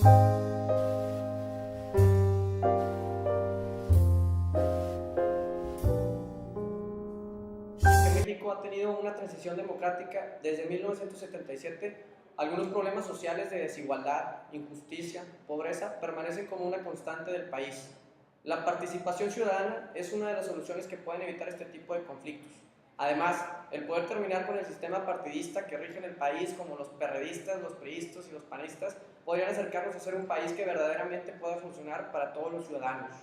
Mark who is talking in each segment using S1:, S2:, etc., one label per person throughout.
S1: Que México ha tenido una transición democrática desde 1977, algunos problemas sociales de desigualdad, injusticia, pobreza permanecen como una constante del país. La participación ciudadana es una de las soluciones que pueden evitar este tipo de conflictos. Además, el poder terminar con el sistema partidista que rige en el país, como los perredistas, los priistas y los panistas, podrían acercarnos a ser un país que verdaderamente pueda funcionar para todos los ciudadanos.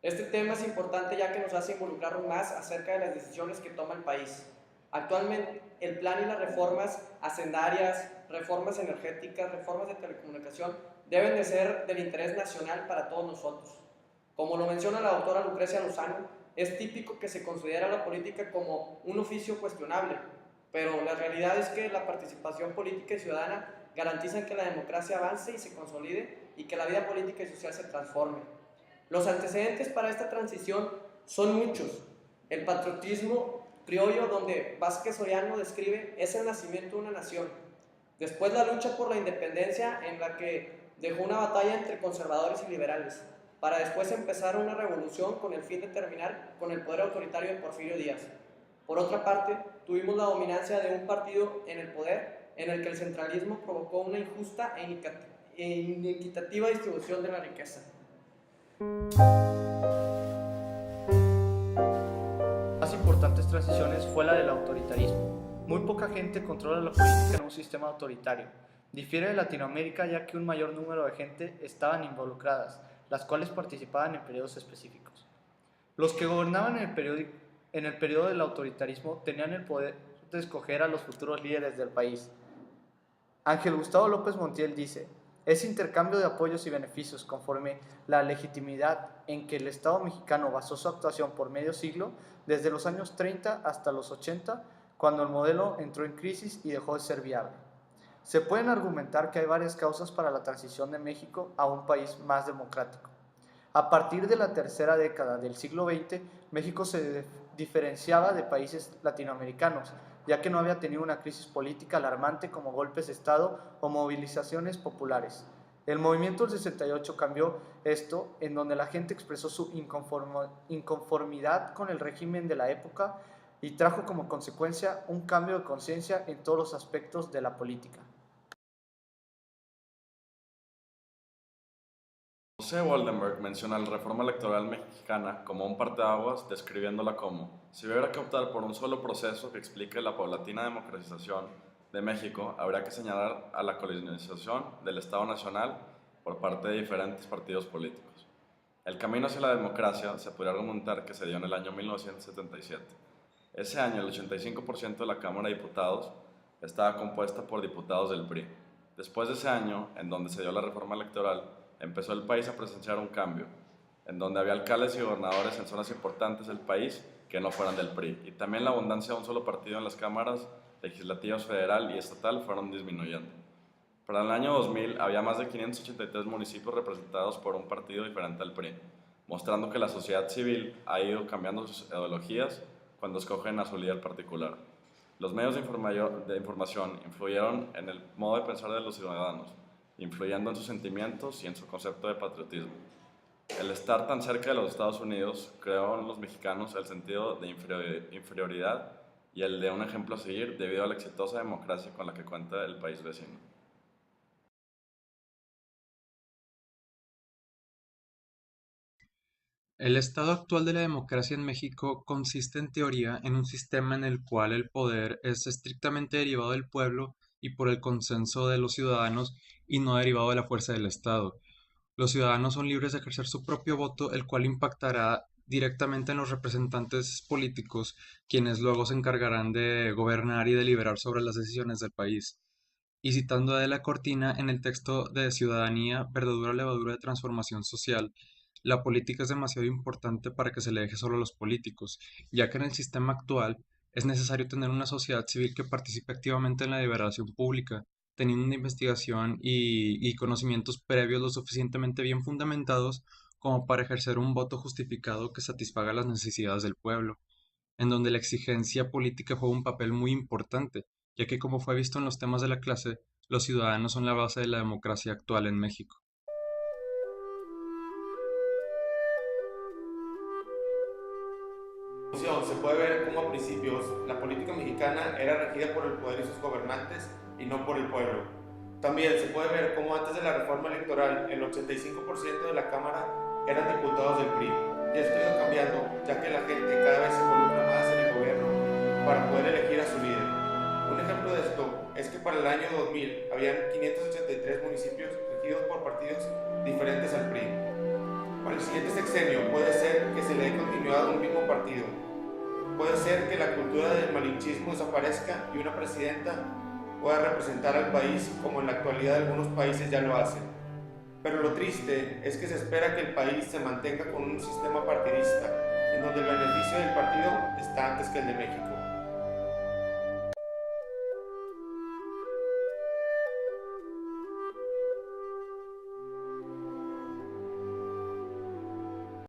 S1: Este tema es importante ya que nos hace involucrarnos más acerca de las decisiones que toma el país. Actualmente, el plan y las reformas hacendarias, reformas energéticas, reformas de telecomunicación deben de ser del interés nacional para todos nosotros. Como lo menciona la doctora Lucrecia Lozano, es típico que se considera la política como un oficio cuestionable, pero la realidad es que la participación política y ciudadana garantizan que la democracia avance y se consolide y que la vida política y social se transforme. Los antecedentes para esta transición son muchos. El patriotismo criollo, donde Vázquez Soriano describe, es el nacimiento de una nación. Después la lucha por la independencia, en la que dejó una batalla entre conservadores y liberales, para después empezar una revolución con el fin de terminar con el poder autoritario de Porfirio Díaz. Por otra parte, tuvimos la dominancia de un partido en el poder, en el que el centralismo provocó una injusta e inequitativa distribución de la riqueza.
S2: Las más importantes transiciones fue la del autoritarismo. Muy poca gente controla la política en un sistema autoritario. Difiere de Latinoamérica ya que un mayor número de gente estaban involucradas, las cuales participaban en periodos específicos. Los que gobernaban en el periodo del autoritarismo tenían el poder de escoger a los futuros líderes del país. Ángel Gustavo López Montiel dice: ese intercambio de apoyos y beneficios conforme la legitimidad en que el Estado mexicano basó su actuación por medio siglo, desde los años 30 hasta los 80, cuando el modelo entró en crisis y dejó de ser viable. Se pueden argumentar que hay varias causas para la transición de México a un país más democrático. A partir de la tercera década del siglo XX, México se diferenciaba de países latinoamericanos, ya que no había tenido una crisis política alarmante como golpes de Estado o movilizaciones populares. El movimiento del 68 cambió esto, en donde la gente expresó su inconformidad con el régimen de la época y trajo como consecuencia un cambio de conciencia en todos los aspectos de la política.
S3: José Waldenberg menciona la reforma electoral mexicana como un parteaguas, describiéndola como: si hubiera que optar por un solo proceso que explique la paulatina democratización de México, habría que señalar a la colonización del Estado Nacional por parte de diferentes partidos políticos. El camino hacia la democracia se podría argumentar que se dio en el año 1977. Ese año, el 85% de la Cámara de Diputados estaba compuesta por diputados del PRI. Después de ese año, en donde se dio la reforma electoral, empezó el país a presenciar un cambio, en donde había alcaldes y gobernadores en zonas importantes del país que no fueran del PRI, y también la abundancia de un solo partido en las cámaras legislativas federal y estatal fueron disminuyendo. Para el año 2000 había más de 583 municipios representados por un partido diferente al PRI, mostrando que la sociedad civil ha ido cambiando sus ideologías cuando escogen a su líder particular. Los medios de información influyeron en el modo de pensar de los ciudadanos, influyendo en sus sentimientos y en su concepto de patriotismo. El estar tan cerca de los Estados Unidos creó en los mexicanos el sentido de inferioridad y el de un ejemplo a seguir debido a la exitosa democracia con la que cuenta el país vecino.
S4: El estado actual de la democracia en México consiste en teoría en un sistema en el cual el poder es estrictamente derivado del pueblo y por el consenso de los ciudadanos y no derivado de la fuerza del Estado. Los ciudadanos son libres de ejercer su propio voto, el cual impactará directamente en los representantes políticos, quienes luego se encargarán de gobernar y deliberar sobre las decisiones del país. Y citando a De la Cortina en el texto de Ciudadanía, verdadera levadura de transformación social, la política es demasiado importante para que se le deje solo a los políticos, ya que en el sistema actual es necesario tener una sociedad civil que participe activamente en la deliberación pública, teniendo una investigación y conocimientos previos lo suficientemente bien fundamentados como para ejercer un voto justificado que satisfaga las necesidades del pueblo, en donde la exigencia política juega un papel muy importante, ya que como fue visto en los temas de la clase, los ciudadanos son la base de la democracia actual en México.
S5: Se puede ver cómo a principios la política mexicana era regida por el poder y sus gobernantes y no por el pueblo. También se puede ver cómo antes de la reforma electoral el 85% de la Cámara eran diputados del PRI. Y esto ha ido cambiando, ya que la gente cada vez se involucra más en el gobierno para poder elegir a su líder. Un ejemplo de esto es que para el año 2000 habían 583 municipios regidos por partidos diferentes al PRI. Para el siguiente sexenio puede ser que se le dé continuidad a un mismo partido. Puede ser que la cultura del malinchismo desaparezca y una presidenta pueda representar al país como en la actualidad algunos países ya lo hacen. Pero lo triste es que se espera que el país se mantenga con un sistema partidista, en donde el beneficio del partido está antes que el de México.